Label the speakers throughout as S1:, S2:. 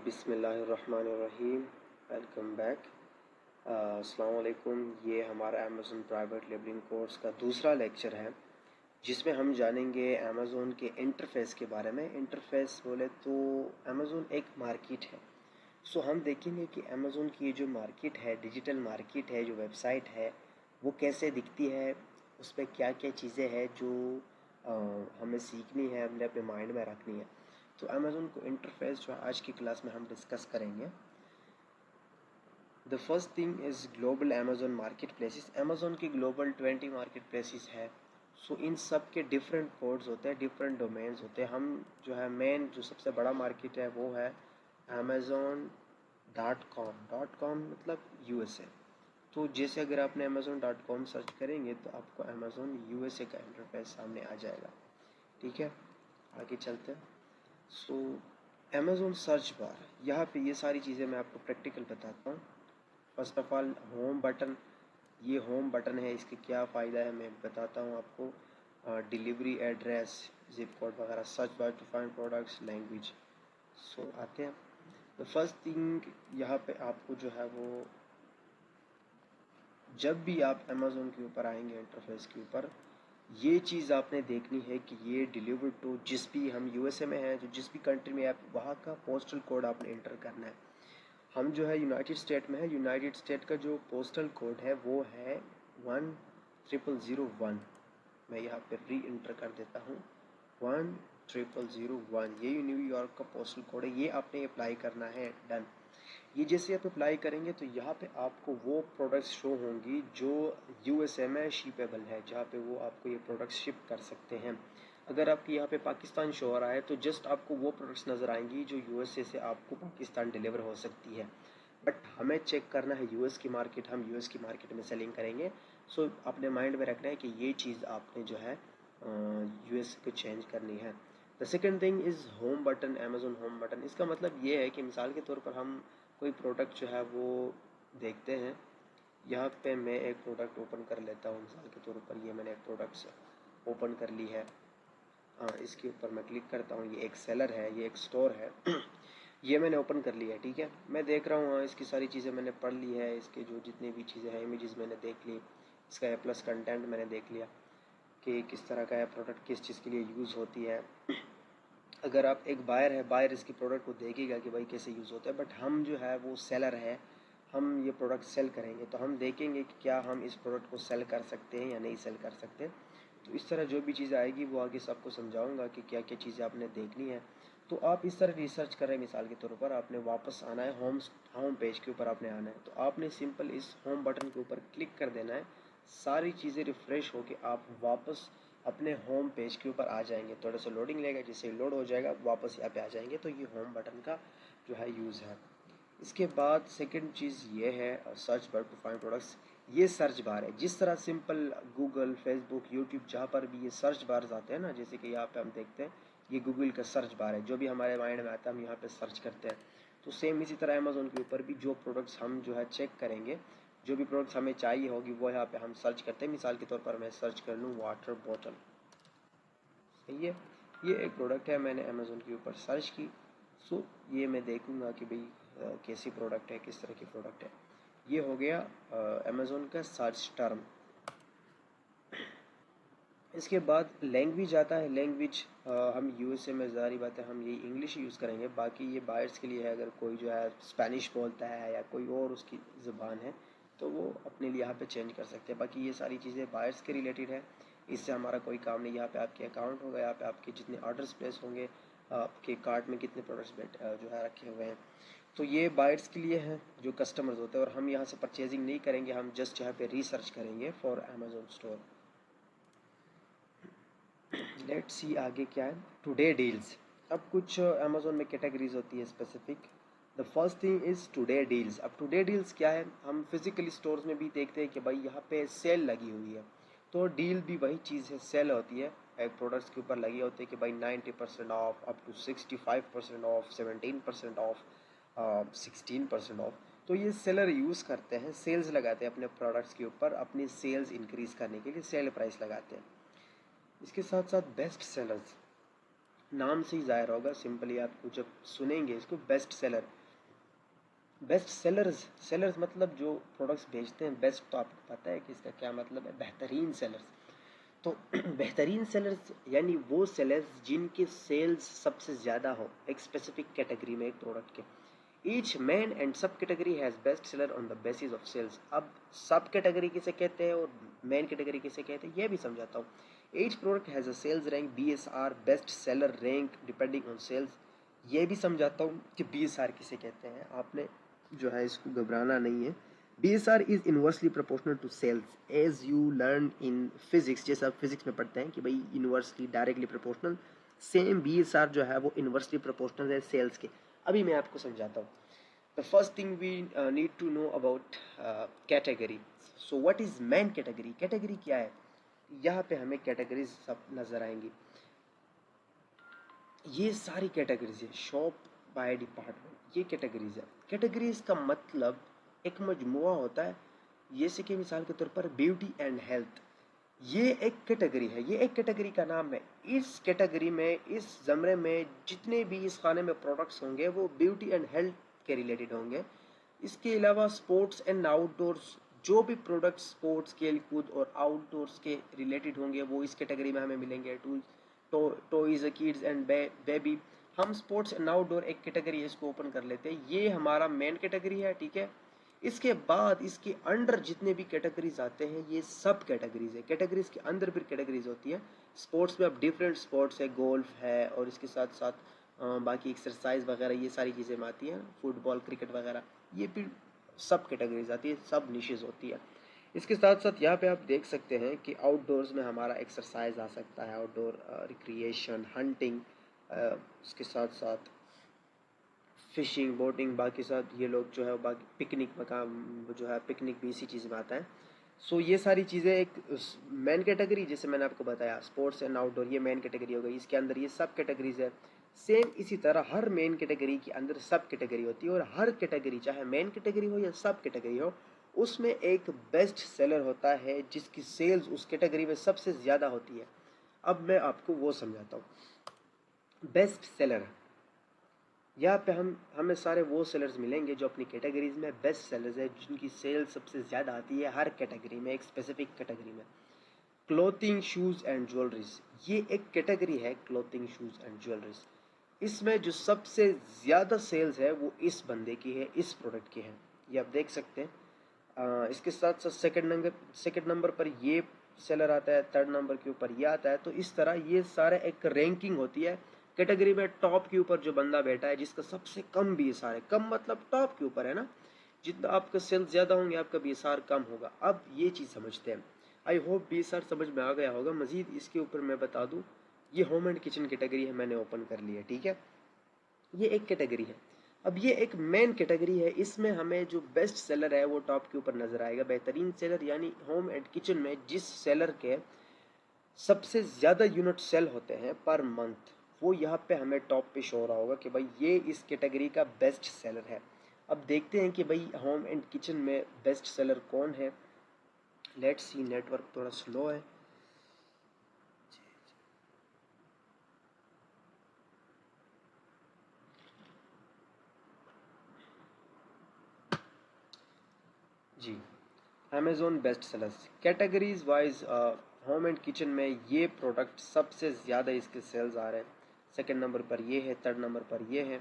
S1: बिस्मिल्लाहिर्रहमानिर्रहीम। Welcome back. अस्सलाम वालेकुम। ये हमारा अमेज़न प्राइवेट लेबलिंग कोर्स का दूसरा लेक्चर है जिसमें हम जानेंगे अमेज़न के इंटरफेस के बारे में। इंटरफेस बोले तो अमेज़न एक मार्केट है। सो हम देखेंगे कि अमेज़न की ये जो मार्केट है, डिजिटल मार्केट है, जो वेबसाइट है, वो कैसे दिखती है, उस पर क्या क्या चीज़ें हैं जो हमें सीखनी है, हमने अपने माइंड में रखनी है। तो अमेज़न को इंटरफेस जो आज की क्लास में हम डिस्कस करेंगे। The first thing is global Amazon market places. Amazon की ग्लोबल 20 मार्केट प्लेसेस है। सो इन सब के डिफरेंट कोड्स होते हैं, डिफरेंट डोमेन्स होते हैं। हम जो है मेन जो सबसे बड़ा मार्केट है वो है amazon.com मतलब USA। तो जैसे अगर आपने amazon.com सर्च करेंगे तो आपको अमेज़न USA का इंटरफेस सामने आ जाएगा। ठीक है, आगे चलते हैं। सो अमेज़न सर्च बार, यहाँ पे ये सारी चीज़ें मैं आपको प्रैक्टिकल बताता हूँ। First of all home button, ये होम बटन है, इसके क्या फ़ायदा है मैं बताता हूँ आपको। डिलीवरी एड्रेस, जिप कोड वगैरह, search bar to find products, language. So आते हैं। द फर्स्ट थिंग यहाँ पे आपको जो है वो, जब भी आप अमेज़न के ऊपर आएंगे इंटरफेस के ऊपर, ये चीज़ आपने देखनी है कि ये डिलीवर टू जिस भी, हम USA में हैं, जो जिस भी कंट्री में आप, वहाँ का पोस्टल कोड आपने इंटर करना है। हम जो है यूनाइटेड स्टेट में है, यूनाइटेड स्टेट का जो पोस्टल कोड है वो है 10001। मैं यहाँ पे री इंटर कर देता हूँ 10001। ये न्यूयॉर्क का पोस्टल कोड है, ये आपने अप्लाई करना है। डन। ये जैसे आप अप्लाई करेंगे तो यहाँ पे आपको वो प्रोडक्ट्स शो होंगी जो USA में शिपेबल है, जहाँ पे वो आपको ये प्रोडक्ट्स शिप कर सकते हैं। अगर आपके यहाँ पे पाकिस्तान शो हो रहा है तो जस्ट आपको वो प्रोडक्ट्स नज़र आएंगी जो USA से आपको पाकिस्तान डिलीवर हो सकती है। बट हमें चेक करना है US की मार्केट, हम US की मार्केट में सेलिंग करेंगे। सो अपने माइंड में रखना है कि ये चीज़ आपने जो है US को चेंज करनी है। The second thing is home button, Amazon home button. इसका मतलब ये है कि मिसाल के तौर पर हम कोई प्रोडक्ट जो है वो देखते हैं। यहाँ पे मैं एक प्रोडक्ट ओपन कर लेता हूँ। मिसाल के तौर पर ये मैंने एक प्रोडक्ट ओपन कर ली है। इसके ऊपर मैं क्लिक करता हूँ। ये एक सेलर है, ये एक स्टोर है। ये मैंने ओपन कर लिया है। ठीक है, मैं देख रहा हूँ, हाँ इसकी सारी चीज़ें मैंने पढ़ ली है। इसके जो जितनी भी चीज़ें हैं, इमेजेस मैंने देख ली, इसका ए प्लस कंटेंट मैंने देख लिया कि किस तरह का है प्रोडक्ट, किस चीज़ के लिए यूज़ होती है। अगर आप एक बायर है, बायर इसकी प्रोडक्ट को देखेगा कि भाई कैसे यूज़ होता है। बट हम जो है वो सेलर है, हम ये प्रोडक्ट सेल करेंगे तो हम देखेंगे कि क्या हम इस प्रोडक्ट को सेल कर सकते हैं या नहीं सेल कर सकते। तो इस तरह जो भी चीज़ें आएगी वो आगे सबको समझाऊंगा कि क्या क्या चीज़ें आपने देखनी है। तो आप इस तरह रिसर्च करें। मिसाल के तौर पर आपने वापस आना है, होम पेज के ऊपर आपने आना है, तो आपने सिंपल इस होम बटन के ऊपर क्लिक कर देना है। सारी चीज़ें रिफ़्रेश होके आप वापस अपने होम पेज के ऊपर आ जाएंगे। थोड़ा सा लोडिंग लेगा, जिससे लोड हो जाएगा वापस यहाँ पे आ जाएंगे। तो ये होम बटन का जो है यूज़ है। इसके बाद सेकंड चीज़ ये है search bar to find products. ये सर्च बार है, जिस तरह सिंपल गूगल, फेसबुक, यूट्यूब जहाँ पर भी ये सर्च बार आते हैं ना, जैसे कि यहाँ पे हम देखते हैं ये गूगल का सर्च बार है। जो भी हमारे माइंड में आता है हम यहाँ पे सर्च करते हैं। तो सेम इसी तरह अमेज़न के ऊपर भी जो प्रोडक्ट्स हम जो है चेक करेंगे, जो भी प्रोडक्ट्स हमें चाहिए होगी वो यहाँ पे हम सर्च करते हैं। मिसाल के तौर पर मैं सर्च कर लूँ वाटर बॉटल। सही है, ये एक प्रोडक्ट है, मैंने अमेज़न के ऊपर सर्च की। सो ये मैं देखूँगा कि भाई कैसी प्रोडक्ट है, किस तरह की प्रोडक्ट है। ये हो गया अमेज़न का सर्च टर्म। इसके बाद लैंग्वेज आता है। लैंग्वेज हम USA में ज़ाहिर बात है हम ये इंग्लिश यूज़ करेंगे। बाकी ये बायर्स के लिए है, अगर कोई जो है स्पेनिश बोलता है या कोई और उसकी ज़ुबान है तो वो अपने लिए यहाँ पे चेंज कर सकते हैं। बाकी ये सारी चीज़ें बायर्स के रिलेटेड है, इससे हमारा कोई काम नहीं। यहाँ पे आपके अकाउंट होगा, यहाँ पे आपके जितने ऑर्डर्स प्लेस होंगे, आपके कार्ट में कितने प्रोडक्ट्स जो है रखे हुए हैं, तो ये बायर्स के लिए हैं जो कस्टमर्स होते हैं। और हम यहाँ से परचेजिंग नहीं करेंगे, हम जस्ट यहाँ पे रिसर्च करेंगे for Amazon store. Let's see आगे क्या है। Today deals. अब कुछ अमेज़न में कैटेगरीज होती है specific. The first thing is today deals. अब टुडे डील्स क्या है, हम फिजिकली स्टोर्स में भी देखते हैं कि भाई यहाँ पे सेल लगी हुई है। तो डील भी वही चीज़ है, सेल होती है। एक प्रोडक्ट्स के ऊपर लगी होती है कि भाई 90% off, up to 65% off, 17% off, 16% off. तो ये सेलर यूज़ करते हैं, सेल्स लगाते हैं अपने प्रोडक्ट्स के ऊपर, अपनी सेल्स इंक्रीज़ करने के लिए सेल प्राइस लगाते हैं। इसके साथ साथ बेस्ट सेलर्स। नाम से ही जाहिर होगा, सिंपली आपको जब सुनेंगे इसको best seller, best sellers, sellers मतलब जो प्रोडक्ट्स बेचते हैं, बेस्ट तो आपको पता है कि इसका क्या मतलब है, बेहतरीन सेलर्स। तो बेहतरीन सेलर्स यानी वो सेलर्स जिनके सेल्स सबसे ज़्यादा हो एक स्पेसिफिक कैटेगरी में, एक प्रोडक्ट के। Each main and sub category has best seller on the basis of sales. अब सब कैटेगरी किसे कहते हैं और मैन कैटेगरी किसे कहते हैं, यह भी समझाता हूँ। Each product has a sales rank BSR, best seller rank depending on sales. ये भी समझाता हूँ कि BSR किसे कहते हैं, आपने जो है इसको घबराना नहीं है। BSR is inversely proportional to sales, as you learn in physics, जैसे आप फिजिक्स में पढ़ते हैं कि भाई inversely directly proportional, same BSR जो है वो इनवर्सली प्रोपोर्शनल है सेल्स के। अभी मैं आपको समझाता हूँ। The first thing we need to know about category. So what is main category, category क्या है, यहाँ पे हमें कैटेगरीज सब नजर आएंगी। ये सारी कैटेगरीज है, शॉप बाय डिपार्टमेंट, ये कैटेगरीज है। कैटेगरीज का मतलब एक मजमुआ होता है, जैसे कि मिसाल के तौर पर ब्यूटी एंड हेल्थ, ये एक कैटेगरी है, ये एक कैटेगरी का नाम है। इस कैटेगरी में, इस जमरे में जितने भी इस खाने में प्रोडक्ट्स होंगे वो ब्यूटी एंड हेल्थ के रिलेटेड होंगे। इसके अलावा स्पोर्ट्स एंड आउटडोर्स, जो भी प्रोडक्ट्स स्पोर्ट्स खेल कूद और आउटडोर्स के रिलेटेड होंगे वो इस कैटेगरी में हमें मिलेंगे। Toys kids and baby. हम स्पोर्ट्स एंड आउटडोर एक कैटेगरी है, इसको ओपन कर लेते हैं, ये हमारा मेन कैटेगरी है, ठीक है। इसके बाद इसके अंडर जितने भी कैटेगरीज आते हैं ये सब कैटेगरीज है। कैटेगरीज के अंदर फिर कैटेगरीज होती है। स्पोर्ट्स में अब डिफरेंट स्पोर्ट्स है, गोल्फ है और इसके साथ साथ बाकी एक्सरसाइज वगैरह ये सारी चीज़ें में आती हैं, फुटबॉल क्रिकेट वगैरह, ये फिर सब कैटेगरीज आती है, सब निशेज होती है। इसके साथ साथ यहाँ पे आप देख सकते हैं कि आउटडोर्स में हमारा एक्सरसाइज आ सकता है, आउटडोर रिक्रिएशन, हंटिंग, उसके साथ साथ फिशिंग, बोटिंग, बाकी साथ ये लोग जो है बाकी पिकनिक मकाम जो है, पिकनिक भी इसी चीज़ में आता है। सो ये सारी चीज़ें एक मेन कैटेगरी, जैसे मैंने आपको बताया स्पोर्ट्स एंड आउटडोर, ये मेन कैटेगरी हो गई। इसके अंदर ये सब कैटेगरीज है। सेम इसी तरह हर मेन कैटेगरी के अंदर सब कैटेगरी होती है, और हर कैटेगरी चाहे मेन कैटेगरी हो या सब कैटेगरी हो, उसमें एक बेस्ट सेलर होता है जिसकी सेल्स उस कैटेगरी में सबसे ज़्यादा होती है। अब मैं आपको वो समझाता हूँ। बेस्ट सेलर, यहाँ पे हमें सारे वो सेलर्स मिलेंगे जो अपनी कैटेगरीज में बेस्ट सेलर्स है, जिनकी सेल सबसे ज़्यादा आती है हर कैटेगरी में, एक स्पेसिफिक कैटेगरी में। क्लोथिंग, शूज़ एंड ज्वेलरीज, ये एक कैटेगरी है, क्लोथिंग, शूज़ एंड ज्वेलरीज। इसमें जो सबसे ज़्यादा सेल्स है वो इस बंदे की है, इस प्रोडक्ट की है, ये आप देख सकते हैं। इसके साथ साथ सेकंड नंबर पर ये सेलर आता है, थर्ड नंबर के ऊपर ये आता है। तो इस तरह ये सारे एक रैंकिंग होती है कैटेगरी में। टॉप के ऊपर जो बंदा बैठा है जिसका सबसे कम BSR है, कम मतलब टॉप के ऊपर है ना, जितना आपका सेल्स ज़्यादा होंगे आपका BSR कम होगा। अब ये चीज़ समझते हैं, आई होप BSR समझ में आ गया होगा। मज़ीद इसके ऊपर मैं बता दूँ, ये होम एंड किचन कैटेगरी है, मैंने ओपन कर लिया, ठीक है। ये एक कैटेगरी है। अब ये एक मेन कैटेगरी है, इसमें हमें जो बेस्ट सेलर है वो टॉप के ऊपर नजर आएगा। बेहतरीन सेलर यानी होम एंड किचन में जिस सेलर के सबसे ज़्यादा यूनिट सेल होते हैं पर मंथ, वो यहाँ पे हमें टॉप पे शो हो रहा होगा कि भाई ये इस कैटेगरी का बेस्ट सेलर है। अब देखते हैं कि भाई होम एंड किचन में बेस्ट सेलर कौन है। लेट्स सी, नेटवर्क थोड़ा स्लो है। जी, Amazon best sellers categories wise, home and kitchen में ये प्रोडक्ट सबसे ज़्यादा इसके सेल्स आ रहे हैं। सेकंड नंबर पर ये है, थर्ड नंबर पर ये है,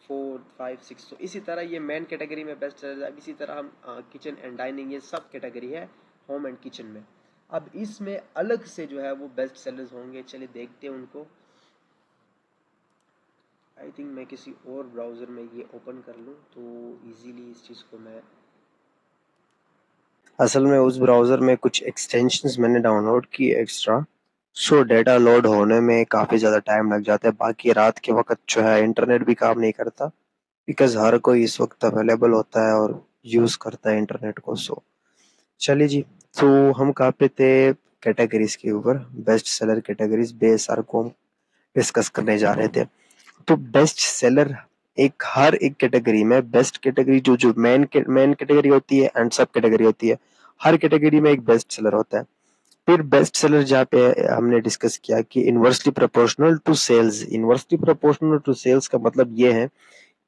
S1: 4, 5, 6। तो इसी तरह ये मेन कैटेगरी में बेस्ट सेलर्स है। अब इसी तरह हम किचन एंड डाइनिंग, ये सब कैटेगरी है होम एंड किचन में। अब इसमें अलग से जो है वो बेस्ट सेलर्स होंगे, चलिए देखते हैं उनको। आई थिंक मैं किसी और ब्राउज़र में ये ओपन कर लूँ तो ईजीली इस चीज़ को मैं, असल में उस ब्राउज़र में कुछ एक्सटेंशंस मैंने डाउनलोड की एक्स्ट्रा, सो डेटा लोड होने में काफ़ी ज़्यादा टाइम लग जाता है। बाकी रात के वक्त जो है इंटरनेट भी काम नहीं करता, बिकॉज़ हर कोई इस वक्त अवेलेबल होता है और यूज़ करता है इंटरनेट को। सो चलिए जी, तो हम कहाँ पे थे, कैटेगरीज के ऊपर, बेस्ट सेलर कैटेगरीज BSR को हम डिस्कस करने जा रहे थे। तो बेस्ट सेलर एक हर एक कैटेगरी में, बेस्ट कैटेगरी जो जो मेन कैटेगरी होती है एंड सब कैटेगरी होती है, हर कैटेगरी में एक बेस्ट सेलर होता है। फिर बेस्ट सेलर जहाँ पे हमने डिस्कस किया कि inversely proportional to sales. Inversely proportional to sales का मतलब ये है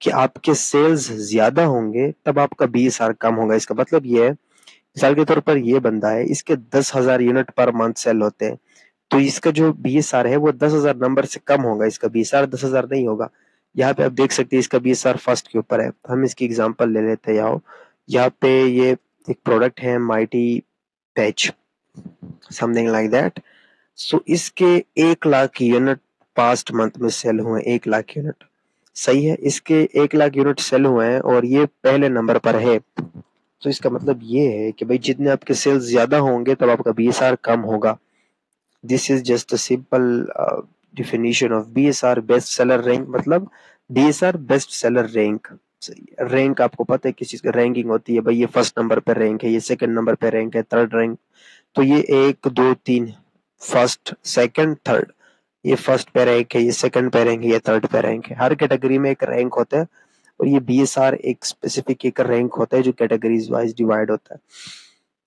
S1: कि आपके सेल्स ज्यादा होंगे तब आपका बीएसआर कम होगा। इसका मतलब ये है, मिसाल के तौर पर ये बंदा है, इसके 10,000 यूनिट पर मंथ सेल होते हैं, तो इसका जो बीएसआर है वो 10,000 नंबर से कम होगा, इसका बीएसआर 10,000 नहीं होगा। यहाँ पे आप देख सकते हैं इसका बीएसआर फर्स्ट के ऊपर है। हम इसकी एग्जांपल ले लेते हैं। यहाँ पे ये एक प्रोडक्ट है mighty patch, something like that. So इसके 1 लाख यूनिट पास्ट मंथ में सेल हुए, 1 लाख यूनिट। सही है, इसके 1 लाख यूनिट सेल हुए हैं और ये पहले नंबर पर है। तो इसका मतलब ये है कि भाई जितने आपके सेल्स ज्यादा होंगे तब आपका बीएसआर कम होगा। This is just a simple definition of BSR, best seller rank. मतलब BSR best seller rank. Rank आपको पता है किस चीज का रैंकिंग होती है, भाई ये फर्स्ट नंबर पे रैंक है, ये सेकंड नंबर पे रैंक है, थर्ड रैंक। तो ये 1 2 3 फर्स्ट सेकंड थर्ड, ये फर्स्ट पे रैंक है, ये सेकंड पे रैंक है, ये थर्ड पे रैंक है। हर कैटेगरी में एक रैंक होता है और ये बीएसआर एक स्पेसिफिक एक रैंक होता है जो कैटेगरीज वाइज डिवाइड होता है।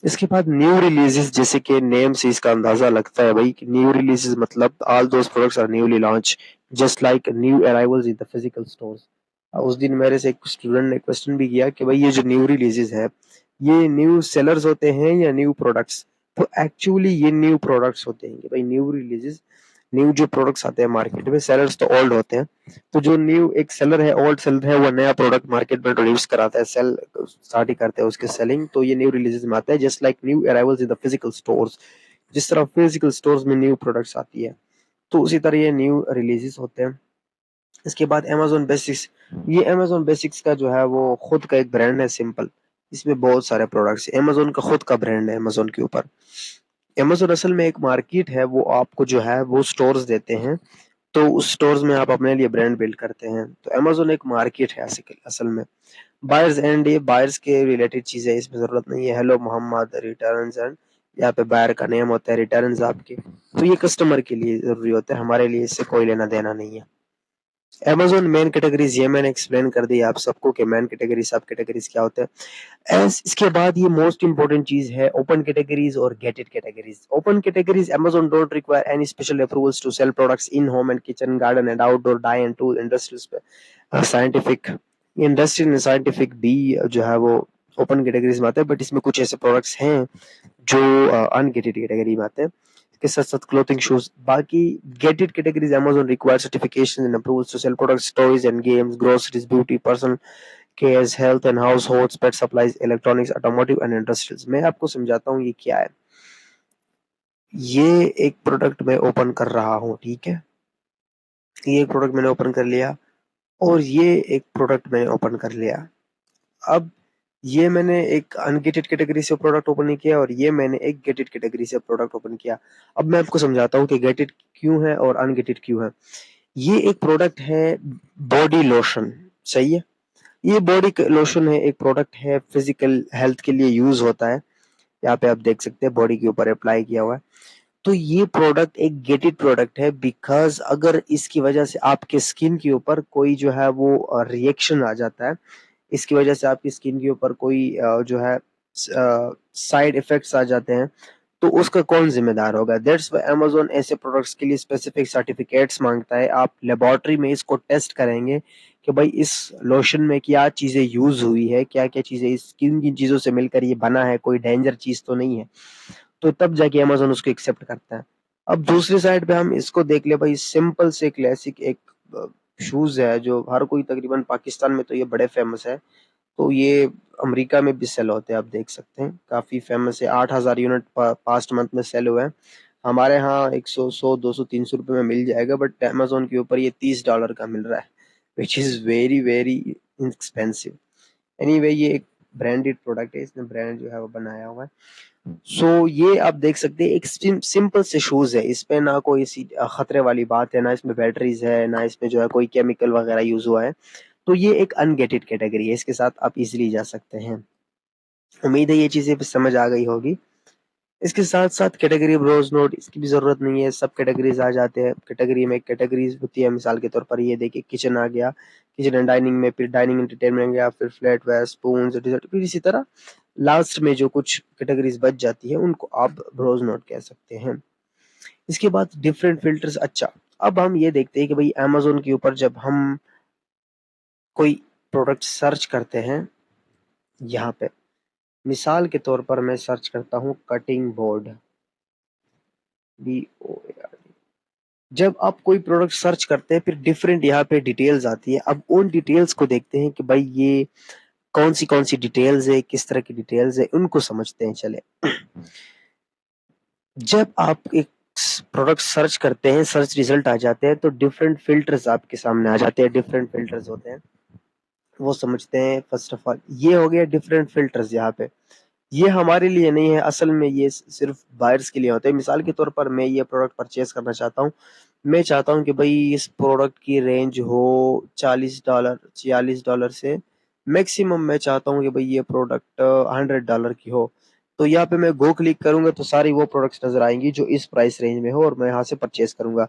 S1: इसके बाद न्यू रिलीजेस, जैसे कि नेम से इसका अंदाजा लगता है भाई कि न्यू रिलीजेस मतलब all those products are newly launch just like new arrivals in the physical stores. उस दिन मेरे से एक स्टूडेंट ने क्वेश्चन भी किया कि भाई ये जो न्यू रिलीजेस है ये न्यू सेलर्स होते हैं या न्यू प्रोडक्ट्स। तो एक्चुअली ये न्यू प्रोडक्ट्स होते हैं कि भाई न्यू रिलीजेस, न्यू जो प्रोडक्ट्स आते हैं मार्केट में, सेलर्स तो ओल्ड होते हैं। तो जो न्यू एक सेलर है, ओल्ड सेलर है, वो नया प्रोडक्ट मार्केट में इंट्रोड्यूस कराता है, सेल स्टार्ट ही करते हैं उसके सेलिंग, तो ये न्यू रिलीजेस में आता है just like new arrivals in the physical stores. जिस तरह फिजिकल स्टोर्स में न्यू प्रोडक्ट्स आती है तो उसी तरह ये न्यू रिलीजेस होते हैं। इसके बाद Amazon बेसिक्स। ये Amazon बेसिक्स का जो है वो खुद का एक ब्रांड है सिंपल, इसमें बहुत सारे प्रोडक्ट्स, Amazon का खुद का ब्रांड है Amazon के ऊपर। Amazon असल में एक मार्केट है, वो आपको जो है वो स्टोर्स देते हैं, तो उस स्टोर्स में आप अपने लिए ब्रांड बिल्ड करते हैं। तो Amazon एक मार्केट है असल में। बायर्स एंड, ये बायर्स के रिलेटेड चीज है, इसमें जरूरत नहीं है हेलो मोहम्मद रिटर्न्स एंड, यहाँ पे बायर का नेम होता है, रिटर्न्स आपके, तो ये कस्टमर के लिए जरूरी होता है, हमारे लिए इससे कोई लेना देना नहीं है। Amazon मेन कैटेगरीज ये मैंने एक्सप्लेन कर दी आप सबको कि मेन कैटेगरी सब कैटेगरीज क्या होते हैं। इसके बाद ये मोस्ट इंपॉर्टेंट चीज है ओपन कैटेगरीज और gated categories. Open categories Amazon don't require any special approvals to sell products in home and kitchen garden and outdoor DIY and tool industries scientific. Industrial and scientific भी जो है वो open categories में आते हैं, but इसमें कुछ ऐसे प्रोडक्ट्स हैं जो अनगेटेड कैटेगरी में आते हैं, इसके साथ साथ क्लोथिंग शूज। बाकी gated categories Amazon require certification and approvals to sell products toys and games groceries beauty personal cares health and households pet supplies electronics automotive and industrials. मैं आपको समझाता हूँ ये क्या है। ये एक प्रोडक्ट मैं ओपन कर रहा हूँ, ठीक है, ये एक प्रोडक्ट मैंने ओपन कर लिया और ये एक प्रोडक्ट मैंने ओपन कर लिया। अब ये मैंने एक अनगेटेड कैटेगरी से प्रोडक्ट ओपन नहीं किया और ये मैंने एक गेटेड कैटेगरी से प्रोडक्ट ओपन किया। अब मैं आपको समझाता हूँ कि गेटेड क्यों है और अनगेटेड क्यों है। ये एक प्रोडक्ट है बॉडी लोशन, सही है, ये बॉडी लोशन है, एक प्रोडक्ट है फिजिकल हेल्थ के लिए यूज होता है। यहाँ पे आप देख सकते हैं बॉडी के ऊपर अप्लाई किया हुआ है। तो ये प्रोडक्ट एक गेटेड प्रोडक्ट है बिकॉज अगर इसकी वजह से आपके स्किन के ऊपर कोई जो है वो रिएक्शन आ जाता है, इसकी वजह से आपकी स्किन के ऊपर कोई जो है साइड इफेक्ट्स आ जाते हैं, तो उसका कौन जिम्मेदार होगा। दैट्स व्हाई Amazon ऐसे प्रोडक्ट्स के लिए स्पेसिफिक सर्टिफिकेट्स मांगता है। आप लेबोरेटरी में इसको टेस्ट करेंगे कि भाई इस लोशन में क्या चीजें यूज हुई है, क्या क्या चीजें इस किन किन चीजों से मिलकर ये बना है, कोई डेंजर चीज तो नहीं है, तो तब जाके Amazon उसको एक्सेप्ट करता है। अब दूसरी साइड पे हम इसको देख ले भाई, सिंपल से क्लासिक एक शूज है जो हर कोई, तकरीबन पाकिस्तान में तो ये बड़े फेमस है, तो ये अमेरिका में भी सेल होते हैं, आप देख सकते हैं काफी फेमस है। 8,000 यूनिट पास्ट मंथ में सेल हुए हैं। हमारे यहाँ 100 100 200 300 रुपए में मिल जाएगा, बट Amazon के ऊपर ये $30 का मिल रहा है, which is very very expensive. Anyway ये एक ब्रांडेड प्रोडक्ट है, इसने ब्रांड जो है वो बनाया हुआ है। सो ये आप देख सकते हैं एक सिंपल से शूज है, इस पे ना कोई सी खतरे वाली बात है, ना इसमें बैटरीज है, ना इसमें जो है कोई केमिकल वगैरह यूज हुआ है। तो ये एक अनगेटेड कैटेगरी है, इसके साथ आप इजीली जा सकते हैं। उम्मीद है ये चीजें समझ आ गई होगी। इसके साथ साथ कैटेगरी ब्रोज नोट, इसकी भी जरूरत नहीं है, सब कैटेगरीज आ जाते हैं। कैटेगरी में कैटेगरीज होती है, मिसाल के तौर पर ये देखिए किचन आ गया, किचन एंड डाइनिंग में फिर डाइनिंग एंटरटेनमेंट गया, फिर फ्लैट वेयर स्पून डिजर्ट, फिर इसी तरह लास्ट में जो कुछ कैटेगरीज बच जाती है उनको आप ब्राउज नोट कह सकते हैं। इसके बाद डिफरेंट फिल्टर्स। अच्छा, अब हम ये देखते हैं कि भाई अमेजोन के ऊपर जब हम कोई प्रोडक्ट सर्च करते हैं, यहाँ पे मिसाल के तौर पर मैं सर्च करता हूँ कटिंग बोर्ड, BOARD। जब आप कोई प्रोडक्ट सर्च करते हैं फिर डिफरेंट यहाँ पे डिटेल्स आती है। अब उन डिटेल्स को देखते हैं कि भाई ये कौन सी डिटेल्स है, किस तरह की डिटेल्स है, उनको समझते हैं। चले, जब आप एक प्रोडक्ट सर्च करते हैं, सर्च रिजल्ट आ जाते हैं तो डिफरेंट फिल्टर्स आपके सामने आ जाते हैं। डिफरेंट फिल्टर्स होते हैं, वो समझते हैं। फर्स्ट ऑफ ऑल ये हो गया डिफरेंट फिल्टर्स। यहाँ पे ये हमारे लिए नहीं है, असल में ये सिर्फ बायर्स के लिए होते हैं। मिसाल के तौर पर मैं ये प्रोडक्ट परचेज करना चाहता हूँ, मैं चाहता हूँ कि भाई इस प्रोडक्ट की रेंज हो $40, $46 से मैक्सिमम मैं चाहता हूँ कि भाई ये प्रोडक्ट $100 की हो। तो यहाँ पे मैं गो क्लिक करूंगा तो सारी वो प्रोडक्ट्स नजर आएंगी जो इस प्राइस रेंज में हो और मैं यहाँ से परचेज करूंगा।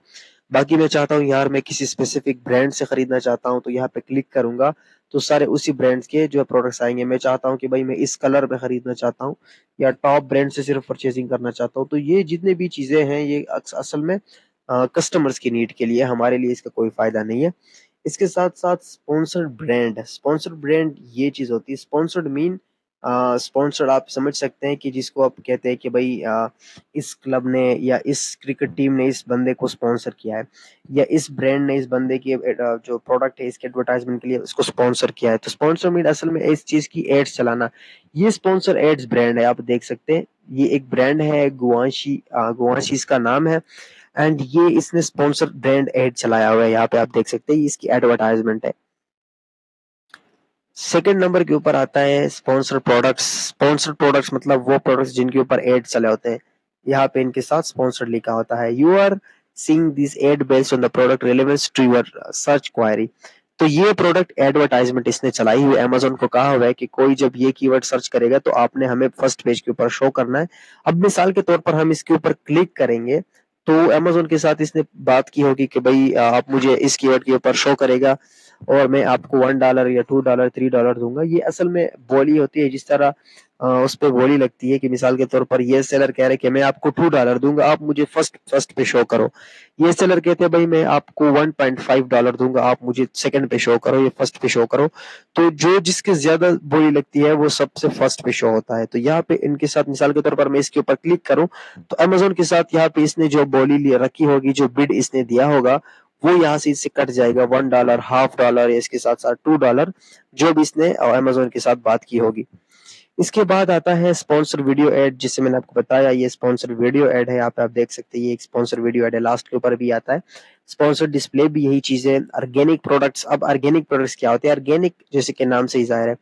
S1: बाकी मैं चाहता हूँ यार मैं किसी स्पेसिफिक ब्रांड से खरीदना चाहता हूँ, तो यहाँ पे क्लिक करूंगा तो सारे उसी ब्रांड के जो प्रोडक्ट्स आएंगे। मैं चाहता हूँ कि भाई मैं इस कलर में खरीदना चाहता हूँ या टॉप ब्रांड से सिर्फ परचेजिंग करना चाहता हूँ। तो ये जितने भी चीजें हैं ये असल में कस्टमर्स की नीड के लिए, हमारे लिए इसका कोई फायदा नहीं है। इसके साथ साथ स्पॉन्सर्ड ब्रांड, स्पॉन्सर्ड ब्रांड ये चीज होती है। स्पॉन्सर्ड मीन स्पॉन्सर्ड आप समझ सकते हैं कि जिसको आप कहते हैं कि भाई इस क्लब ने या इस क्रिकेट टीम ने इस बंदे को स्पॉन्सर किया है, या इस ब्रांड ने इस बंदे की जो प्रोडक्ट है इसके एडवर्टाइजमेंट के लिए इसको स्पॉन्सर किया है। तो स्पॉन्सर मीन असल में इस चीज की एड्स चलाना। ये स्पॉन्सर एड्स ब्रांड है, आप देख सकते हैं। ये एक ब्रांड है गुआशी, गुआशी इसका नाम है। एंड ये इसने स्पॉन्सर ब्रांड एड चलाया हुआ है, यहाँ पे आप देख सकते हैं ये इसकी एडवर्टाइजमेंट है। सेकंड नंबर के ऊपर आता है स्पॉन्सर प्रोडक्ट्स। स्पॉन्सर प्रोडक्ट्स मतलब वो प्रोडक्ट्स जिनके ऊपर एड चले होते हैं। यहाँ पे इनके साथ स्पॉन्सर लिखा होता है। You are seeing this ad based on the product relevance to your search query. तो ये प्रोडक्ट एडवर्टाइजमेंट इसने चलाई हुई। अमेजोन को कहा हुआ है कि कोई जब ये कीवर्ड सर्च करेगा तो आपने हमें फर्स्ट पेज के ऊपर शो करना है। अब मिसाल के तौर पर हम इसके ऊपर क्लिक करेंगे तो अमेजोन के साथ इसने बात की होगी कि भाई आप मुझे इस कीवर्ड के ऊपर शो करेगा और मैं आपको $1 या $2 $3 दूंगा। ये असल में बोली होती है, जिस तरह उस पे बोली लगती है कि मिसाल के तौर पर ये सेलर कह रहे हैं कि मैं आपको $2 दूंगा, आप मुझे फर्स्ट फर्स्ट पे शो करो। ये सेलर कहते हैं भाई मैं आपको $1.5 दूंगा, आप मुझे सेकंड पे शो करो, ये फर्स्ट पे शो करो। तो जो जिसके ज्यादा बोली लगती है वो सबसे फर्स्ट पे शो होता है। तो यहाँ पे इनके साथ मिसाल के तौर पर मैं इसके ऊपर क्लिक करूं तो अमेजोन के साथ यहाँ पे इसने जो बोली रखी होगी, जो बिड इसने दिया होगा, वो यहाँ से इससे कट जाएगा। $1, $1/2 या इसके साथ साथ $2, जो भी इसने अमेजोन के साथ बात की होगी। इसके बाद आता है स्पॉन्सर वीडियो एड, जिससे मैंने आपको बताया ये स्पॉन्सर वीडियो एड है। यहाँ पे आप देख सकते हैं ये एक स्पॉन्सर वीडियो एड है, लास्ट के ऊपर भी आता है। स्पॉन्सर डिस्प्ले भी यही चीज है। ऑर्गेनिक प्रोडक्ट्स, अब ऑर्गेनिक प्रोडक्ट्स क्या होते हैं? ऑर्गेनिक जैसे कि नाम से ही जाहिर है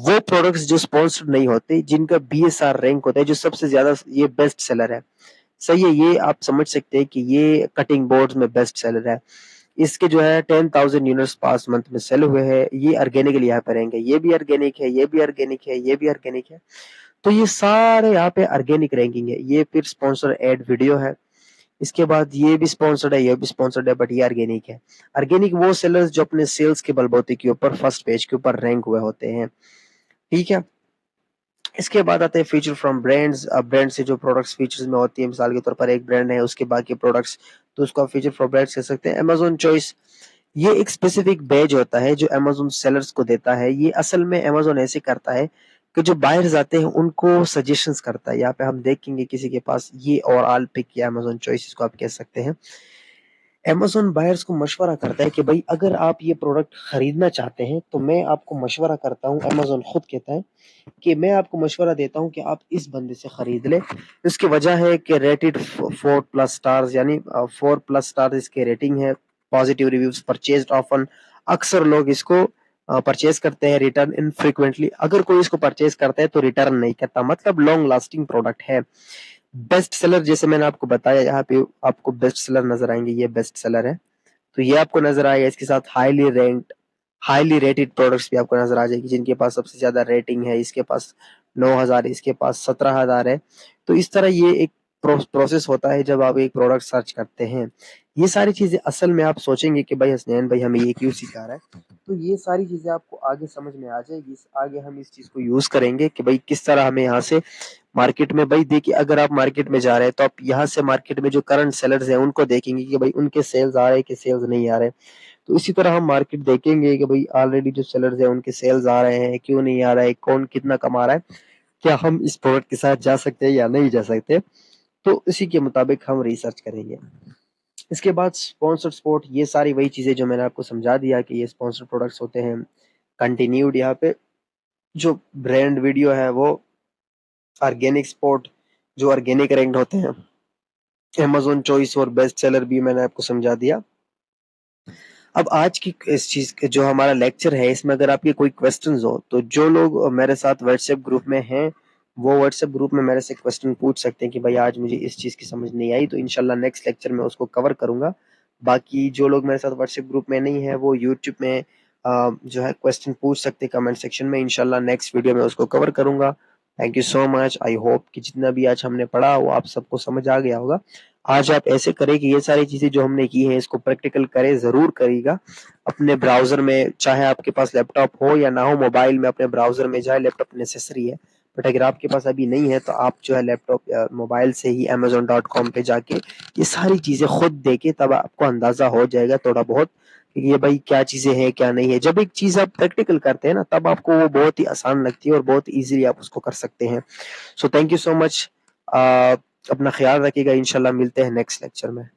S1: वो प्रोडक्ट्स जो स्पॉन्सर्ड नहीं होते, जिनका BSR रैंक होता है, जो सबसे ज्यादा ये बेस्ट सेलर है। सही है, ये आप समझ सकते हैं कि ये कटिंग बोर्ड में बेस्ट सेलर है। इसके जो है 10,000 यूनिट्स पास मंथ में सेल हुए हैं। ये ऑर्गेनिकली यहाँ पे रहेंगे, ये भी ऑर्गेनिक है, ये भी ऑर्गेनिक है, ये भी ऑर्गेनिक है। तो ये सारे यहाँ पे ऑर्गेनिक रैंकिंग है। ये फिर स्पॉन्सर एड वीडियो है। इसके बाद ये भी स्पॉन्सर्ड है, ये भी स्पॉन्सर्ड है, बट ये ऑर्गेनिक है। ऑर्गेनिक वो सेलर्स जो अपने सेल्स के बलबूते के ऊपर फर्स्ट पेज के ऊपर रैंक हुए होते हैं। ठीक है। इसके बाद आते हैं फीचर फ्रॉम ब्रांड्स। अब ब्रांड से जो प्रोडक्ट्स फीचर्स में होती है, मिसाल के तौर पर एक ब्रांड है उसके बाकी प्रोडक्ट्स, तो उसको आप फीचर फ्रॉम ब्रांड्स कह सकते हैं। अमेजोन चॉइस, ये एक स्पेसिफिक बैज होता है जो अमेजोन सेलर्स को देता है। ये असल में अमेजोन ऐसे करता है कि जो बायर्स आते हैं उनको सजेशंस करता है। यहाँ पे हम देखेंगे किसी के पास ये और ऑल पिक या अमेजोन चॉइस इसको आप कह सकते हैं। अमेजोन बायर्स को मशवरा करता है कि भाई अगर आप ये प्रोडक्ट खरीदना चाहते हैं तो मैं आपको मशवरा करता हूँ, अमेजोन खुद कहता है कि मैं आपको मशवरा देता हूँ कि आप इस बंदे से खरीद ले। इसकी वजह है कि रेटेड 4+ स्टार्स, यानी 4+ स्टार इसके रेटिंग है। पॉजिटिव रिव्यूज, परचेज ऑफन, अक्सर लोग इसको परचेज करते हैं। रिटर्न इनफ्रीक्वेंटली, अगर कोई इसको परचेज करता है तो रिटर्न नहीं करता, मतलब लॉन्ग लास्टिंग प्रोडक्ट है। बेस्ट सेलर, जैसे मैंने आपको बताया, यहाँ पे आपको बेस्ट सेलर नजर आएंगे, ये बेस्ट सेलर है तो ये आपको नजर आएगा। इसके साथ highly ranked, highly rated products भी आपको नजर आ जाएगी, जिनके पास सबसे ज्यादा रेटिंग है। इसके पास 9,000, इसके पास 17,000 है। तो इस तरह ये एक प्रोसेस होता है जब आप एक प्रोडक्ट सर्च करते हैं। ये सारी चीज़ें असल में आप सोचेंगे कि भाई हसनैन भाई हमें ये क्यों सिखा रहा है, तो ये सारी चीज़ें आपको आगे समझ में आ जाएगी। आगे हम इस चीज़ को यूज़ करेंगे कि भाई किस तरह हमें यहाँ से मार्केट में, भाई देखिए अगर आप मार्केट में जा रहे हैं तो आप यहाँ से मार्केट में जो करंट सेलर्स हैं उनको देखेंगे कि भाई उनके सेल्स आ रहे हैं कि सेल्स नहीं आ रहे। तो इसी तरह हम मार्केट देखेंगे कि भाई ऑलरेडी जो सेलर्स हैं उनके सेल्स आ रहे हैं, क्यों नहीं आ रहा है, कौन कितना कमा रहा है, क्या हम इस प्रोडक्ट के साथ जा सकते हैं या नहीं जा सकते। तो इसी के मुताबिक हम रिसर्च करेंगे। इसके बाद स्पॉन्सर्ड स्पोर्ट, ये सारी वही चीज़ें जो मैंने आपको समझा दिया कि ये स्पॉन्सर्ड प्रोडक्ट्स होते हैं। कंटिन्यूड यहाँ पे जो ब्रांड वीडियो है वो ऑर्गेनिक स्पोर्ट, जो ऑर्गेनिक रैंक्ड होते हैं। अमेज़न चॉइस और बेस्ट सेलर भी मैंने आपको समझा दिया। अब आज की इस चीज़ के जो हमारा लेक्चर है इसमें अगर आपके कोई क्वेश्चंस हो तो जो लोग मेरे साथ व्हाट्सएप ग्रुप में हैं वो व्हाट्सएप ग्रुप में मेरे से क्वेश्चन पूछ सकते हैं कि भाई आज मुझे इस चीज़ की समझ नहीं आई, तो इंशाल्लाह नेक्स्ट लेक्चर में उसको कवर करूंगा। बाकी जो लोग मेरे साथ व्हाट्सएप ग्रुप में नहीं है वो यूट्यूब में जो है क्वेश्चन पूछ सकते हैं कमेंट सेक्शन में, इंशाल्लाह नेक्स्ट वीडियो में उसको कवर करूंगा। Thank you so much. I hope कि जितना भी आज हमने पढ़ा वो आप सबको समझ आ गया होगा। आज आप ऐसे करें कि ये सारी चीजें जो हमने की हैं इसको प्रैक्टिकल करें, जरूर करिएगा अपने ब्राउजर में, चाहे आपके पास लैपटॉप हो या ना हो, मोबाइल में अपने ब्राउजर में जाए। लैपटॉप नेसेसरी है बट अगर आपके पास अभी नहीं है तो आप जो है लैपटॉप या मोबाइल से ही amazon.com पे जाके ये सारी चीजें खुद देखे, तब आपको अंदाजा हो जाएगा थोड़ा बहुत कि ये भाई क्या चीजें हैं क्या नहीं है। जब एक चीज आप प्रैक्टिकल करते हैं ना तब आपको वो बहुत ही आसान लगती है और बहुत इजीली आप उसको कर सकते हैं। So thank you so much. अपना ख्याल रखिएगा, इंशाल्लाह मिलते हैं नेक्स्ट लेक्चर में।